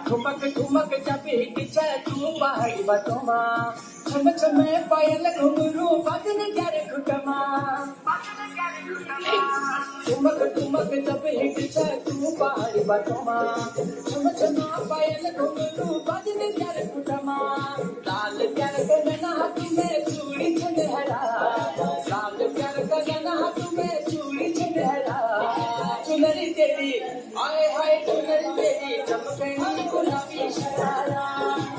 ठुमक ठुमक चपेट तू पहाड़ी बतोमा छम छम पायल घुंघरू बदन ग्यारे घुटमा ठुमक ठुमक चपेट तू पहाड़ी बतोमा छम छम पायल घुंघरू बदन ग्यारे घुटमा लाल प्यार करना तुम्हें चूड़ी छंदहरा लाल प्यार करना तुम्हें चूड़ी छंदहरा चुनरी तेरी आए हाय चुनरी तेरी चमकनी गुलाबी शरारा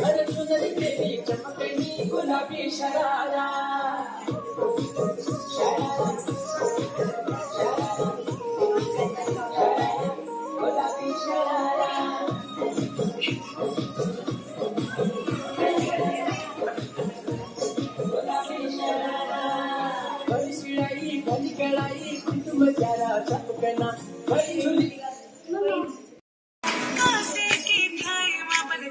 अरे चुनरी तेरी चमकनी गुलाबी शरारा गुलाबी शरारा गुलाबी शरारा बड़ी सिलाई बड़ी कड़ाई कुटुंब प्यारा चमकना बड़ी झुली कासे की ठाई मा बन